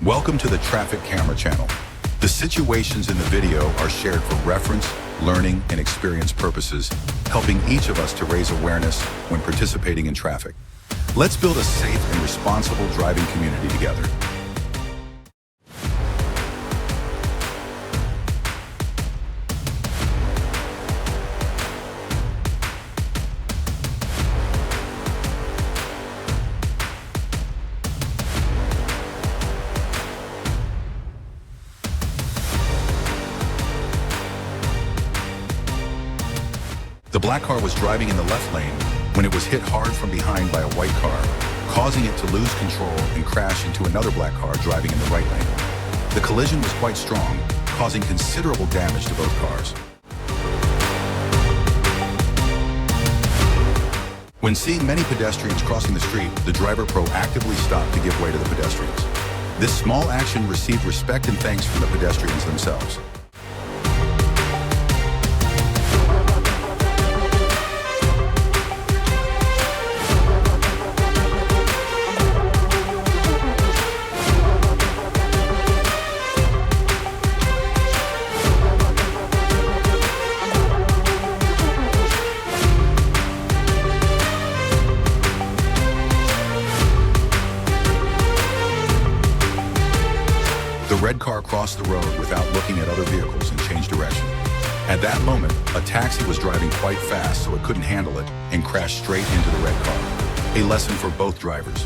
Welcome to the Traffic Camera channel. The situations in the video are shared for reference, learning, and experience purposes, helping each of us to raise awareness when participating in traffic. Let's build a safe and responsible driving community together. The black car was driving in the left lane when it was hit hard from behind by a white car, causing it to lose control and crash into another black car driving in the right lane. The collision was quite strong, causing considerable damage to both cars. When seeing many pedestrians crossing the street, the driver proactively stopped to give way to the pedestrians. This small action received respect and thanks from the pedestrians themselves. The red car crossed the road without looking at other vehicles and changed direction. At that moment, a taxi was driving quite fast so it couldn't handle it and crashed straight into the red car. A lesson for both drivers.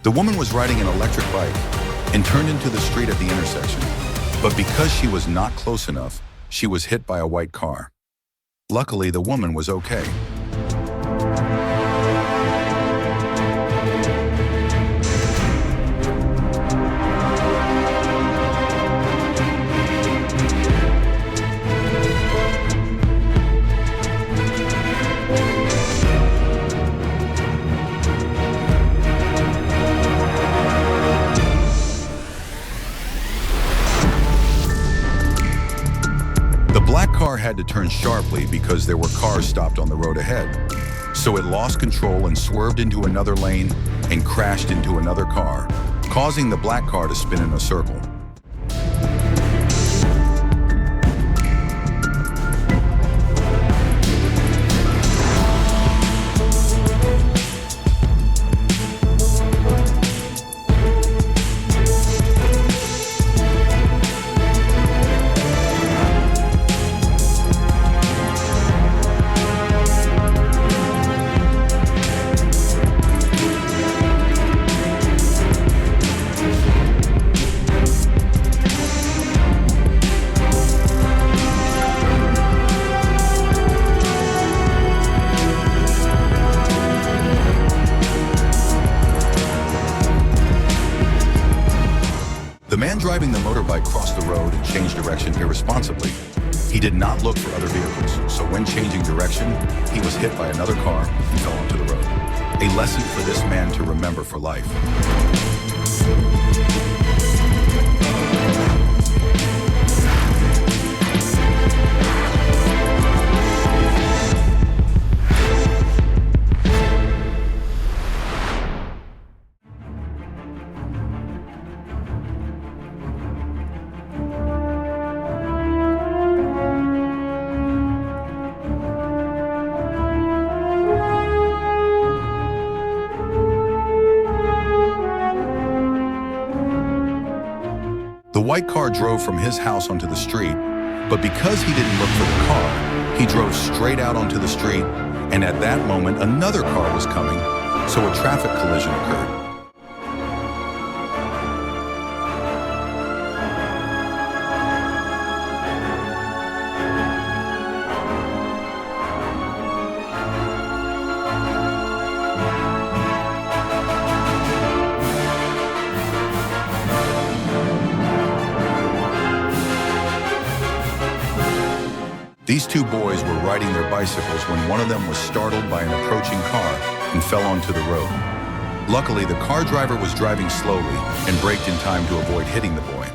The woman was riding an electric bike and turned into the street at the intersection, but because she was not close enough, she was hit by a white car. Luckily, the woman was okay. The black car had to turn sharply because there were cars stopped on the road ahead. So it lost control and swerved into another lane and crashed into another car, causing the black car to spin in a circle. The man driving the motorbike crossed the road and changed direction irresponsibly. He did not look for other vehicles, so when changing direction, he was hit by another car and fell onto the road. A lesson for this man to remember for life. The white car drove from his house onto the street, but because he didn't look for the car, he drove straight out onto the street, and at that moment another car was coming, so a traffic collision occurred. These two boys were riding their bicycles when one of them was startled by an approaching car and fell onto the road. Luckily, the car driver was driving slowly and braked in time to avoid hitting the boy.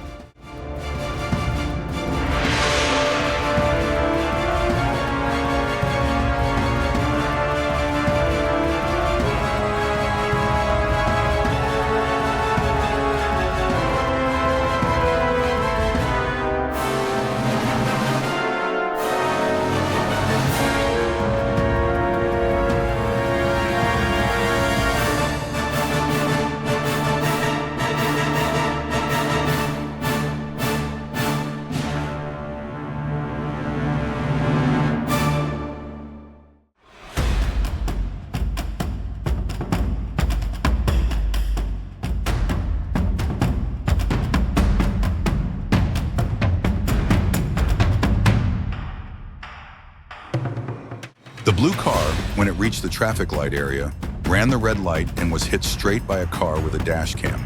The blue car, when it reached the traffic light area, ran the red light and was hit straight by a car with a dash cam.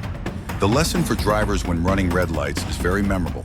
The lesson for drivers when running red lights is very memorable.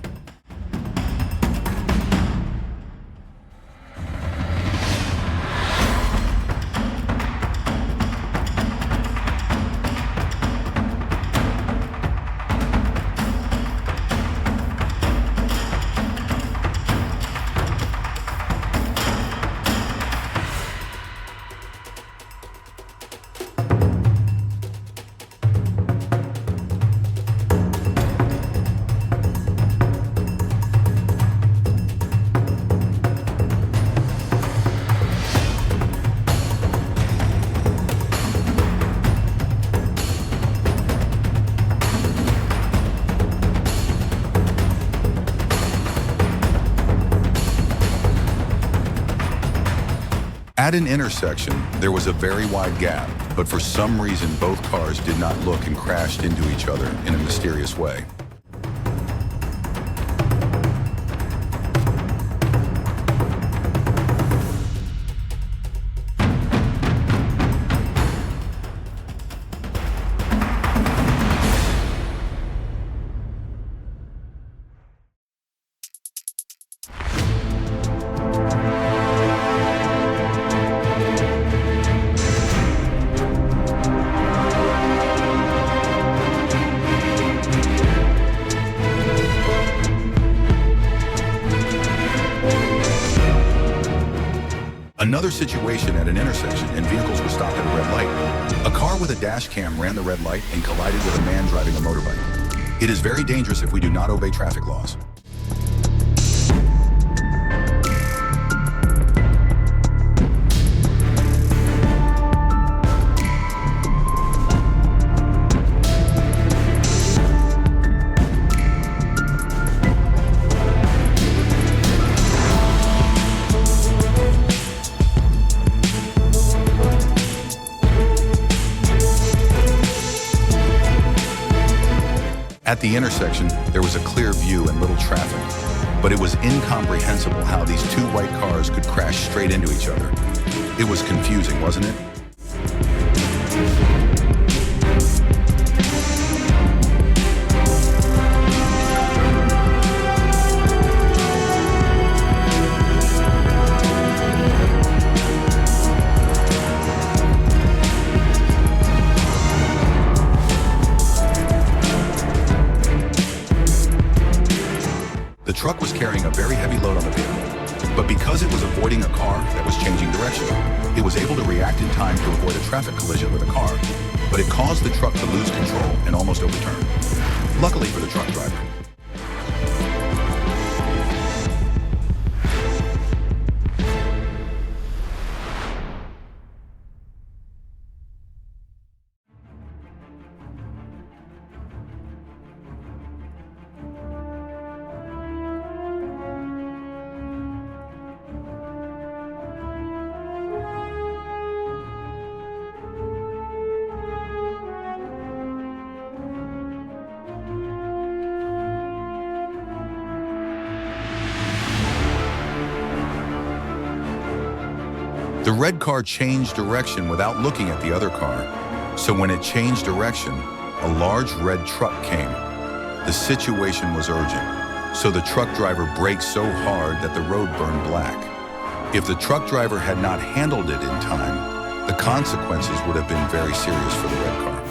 At an intersection, there was a very wide gap, but for some reason both cars did not look and crashed into each other in a mysterious way. Another situation at an intersection and vehicles were stopped at a red light. A car with a dash cam ran the red light and collided with a man driving a motorbike. It is very dangerous if we do not obey traffic laws. At the intersection, there was a clear view and little traffic, but it was incomprehensible how these two white cars could crash straight into each other. It was confusing, wasn't it? The truck was carrying a very heavy load on the vehicle, but because it was avoiding a car that was changing direction, it was able to react in time to avoid a traffic collision with a car, but it caused the truck to lose control and almost overturn. Luckily for the truck driver. The red car changed direction without looking at the other car. So when it changed direction, a large red truck came. The situation was urgent, so the truck driver braked so hard that the road burned black. If the truck driver had not handled it in time, the consequences would have been very serious for the red car.